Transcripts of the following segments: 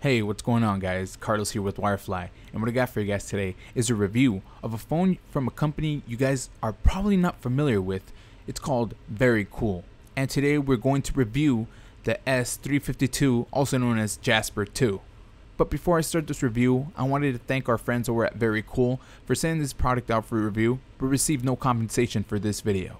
Hey, what's going on guys? Carlos here with Wirefly, and what I got for you guys today is a review of a phone from a company you guys are probably not familiar with. It's called Verykool, and today we're going to review the s352, also known as Jasper II. But before I start this review, I wanted to thank our friends over at Verykool for sending this product out for review, but received no compensation for this video.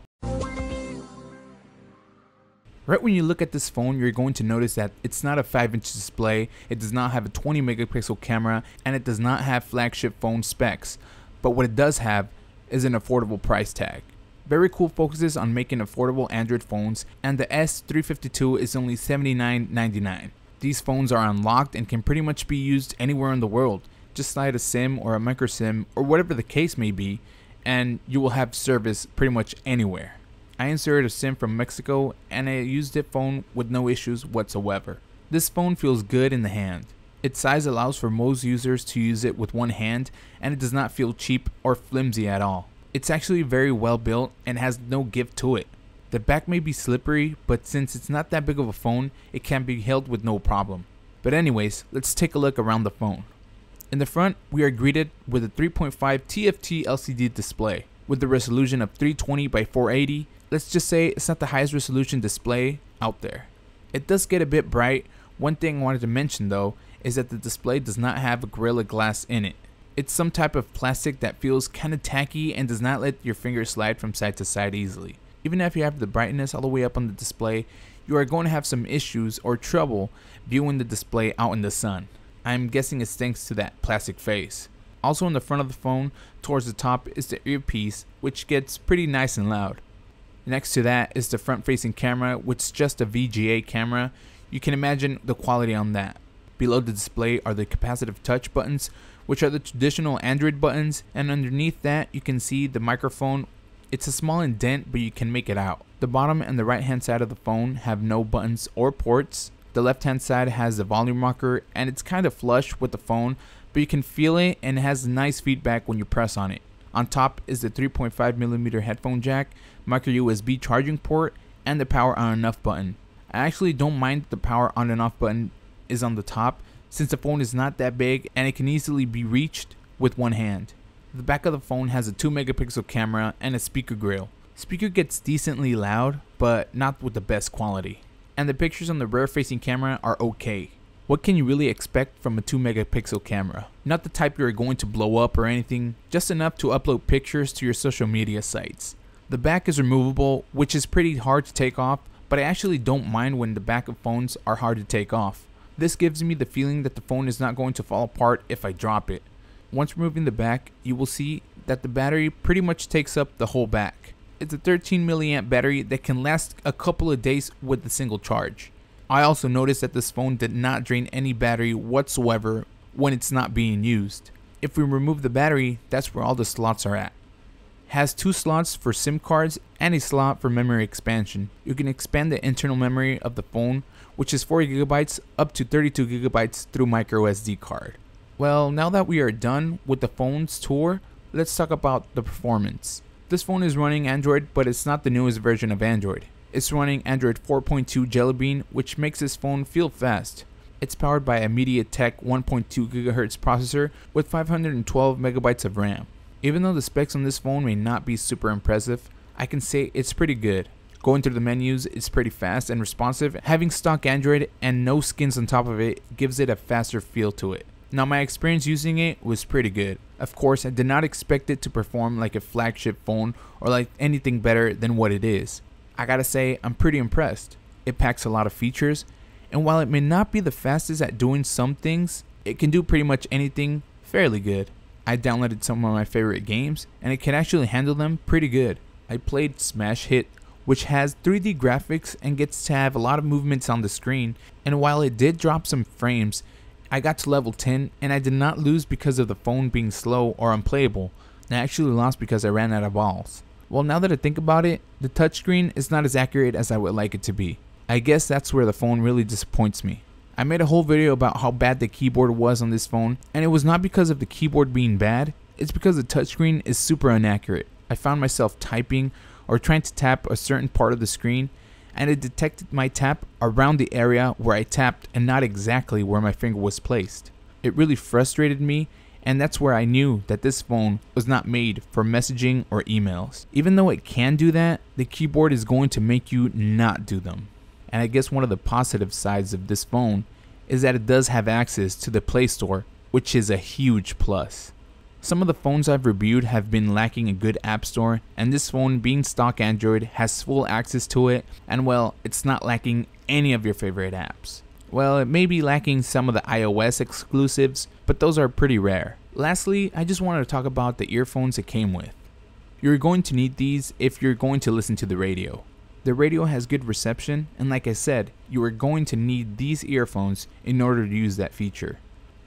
Right when you look at this phone, you're going to notice that it's not a 5-inch display, it does not have a 20 megapixel camera, and it does not have flagship phone specs. But what it does have is an affordable price tag. Verykool focuses on making affordable Android phones, and the s352 is only $79.99. These phones are unlocked and can pretty much be used anywhere in the world. Just slide a SIM or a micro SIM or whatever the case may be, and you will have service pretty much anywhere. I inserted a SIM from Mexico and I used the phone with no issues whatsoever. This phone feels good in the hand. Its size allows for most users to use it with one hand, and it does not feel cheap or flimsy at all. It's actually very well built and has no give to it. The back may be slippery, but since it's not that big of a phone, it can be held with no problem. But anyways, let's take a look around the phone. In the front, we are greeted with a 3.5 TFT LCD display with the resolution of 320 by 480. Let's just say it's not the highest resolution display out there. It does get a bit bright. One thing I wanted to mention though is that the display does not have a Gorilla Glass in it. It's some type of plastic that feels kind of tacky and does not let your finger slide from side to side easily. Even if you have the brightness all the way up on the display, you are going to have some issues or trouble viewing the display out in the sun. I'm guessing it's thanks to that plastic face. Also in the front of the phone, towards the top, is the earpiece, which gets pretty nice and loud. Next to that is the front-facing camera, which is just a VGA camera. You can imagine the quality on that. Below the display are the capacitive touch buttons, which are the traditional Android buttons, and underneath that you can see the microphone. It's a small indent, but you can make it out. The bottom and the right-hand side of the phone have no buttons or ports. The left-hand side has the volume rocker, and it's kind of flush with the phone, but you can feel it and it has nice feedback when you press on it. On top is the 3.5mm headphone jack, micro USB charging port, and the power on and off button. I actually don't mind the power on and off button is on the top, since the phone is not that big and it can easily be reached with one hand. The back of the phone has a 2 megapixel camera and a speaker grill. Speaker gets decently loud, but not with the best quality. And the pictures on the rear facing camera are okay. What can you really expect from a 2 megapixel camera? Not the type you're going to blow up or anything, just enough to upload pictures to your social media sites. The back is removable, which is pretty hard to take off, but I actually don't mind when the back of phones are hard to take off. This gives me the feeling that the phone is not going to fall apart if I drop it. Once removing the back, you will see that the battery pretty much takes up the whole back. It's a 13 milliamp battery that can last a couple of days with a single charge. I also noticed that this phone did not drain any battery whatsoever when it's not being used. If we remove the battery, that's where all the slots are at. It has 2 slots for SIM cards and a slot for memory expansion. You can expand the internal memory of the phone, which is 4GB up to 32GB through micro SD card. Well, now that we are done with the phone's tour, let's talk about the performance. This phone is running Android, but it's not the newest version of Android. It's running Android 4.2 Jelly Bean, which makes this phone feel fast. It's powered by a MediaTek 1.2 GHz processor with 512 MB of RAM. Even though the specs on this phone may not be super impressive, I can say it's pretty good. Going through the menus, it's pretty fast and responsive. Having stock Android and no skins on top of it gives it a faster feel to it. Now my experience using it was pretty good. Of course, I did not expect it to perform like a flagship phone or like anything better than what it is. I gotta say, I'm pretty impressed. It packs a lot of features, and while it may not be the fastest at doing some things, it can do pretty much anything fairly good. I downloaded some of my favorite games, and it can actually handle them pretty good. I played Smash Hit, which has 3D graphics and gets to have a lot of movements on the screen, and while it did drop some frames, I got to level 10 and I did not lose because of the phone being slow or unplayable. I actually lost because I ran out of balls. Well, now that I think about it, the touchscreen is not as accurate as I would like it to be. I guess that's where the phone really disappoints me. I made a whole video about how bad the keyboard was on this phone, and it was not because of the keyboard being bad, it's because the touchscreen is super inaccurate. I found myself typing or trying to tap a certain part of the screen, and it detected my tap around the area where I tapped and not exactly where my finger was placed. It really frustrated me, and that's where I knew that this phone was not made for messaging or emails. Even though it can do that, the keyboard is going to make you not do them. And I guess one of the positive sides of this phone is that it does have access to the Play Store, which is a huge plus. Some of the phones I've reviewed have been lacking a good app store, and this phone, being stock Android, has full access to it, and well, it's not lacking any of your favorite apps. Well, it may be lacking some of the iOS exclusives, but those are pretty rare. Lastly, I just wanted to talk about the earphones it came with. You're going to need these if you're going to listen to the radio. The radio has good reception, and like I said, you are going to need these earphones in order to use that feature.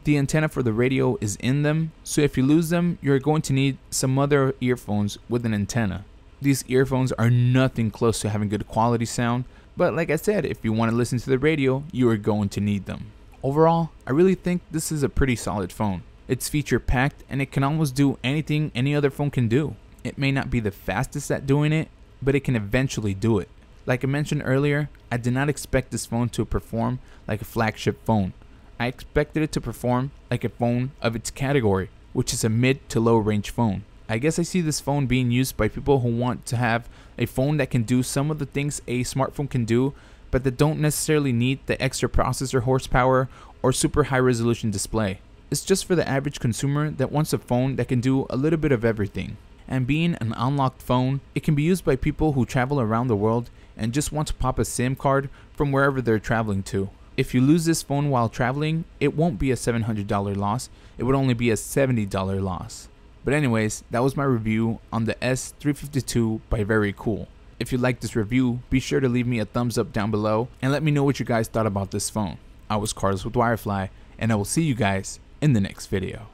The antenna for the radio is in them, so if you lose them, you're going to need some other earphones with an antenna. These earphones are nothing close to having good quality sound, but like I said, if you want to listen to the radio, you are going to need them. Overall, I really think this is a pretty solid phone. It's feature packed and it can almost do anything any other phone can do. It may not be the fastest at doing it, but it can eventually do it. Like I mentioned earlier, I did not expect this phone to perform like a flagship phone. I expected it to perform like a phone of its category, which is a mid to low range phone. I guess I see this phone being used by people who want to have a phone that can do some of the things a smartphone can do, but that don't necessarily need the extra processor horsepower or super high resolution display. It's just for the average consumer that wants a phone that can do a little bit of everything. And being an unlocked phone, it can be used by people who travel around the world and just want to pop a SIM card from wherever they're traveling to. If you lose this phone while traveling, it won't be a $700 loss, it would only be a $70 loss. But anyways, that was my review on the S352 by Verykool. If you liked this review, be sure to leave me a thumbs up down below and let me know what you guys thought about this phone. I was Carlos with Wirefly, and I will see you guys in the next video.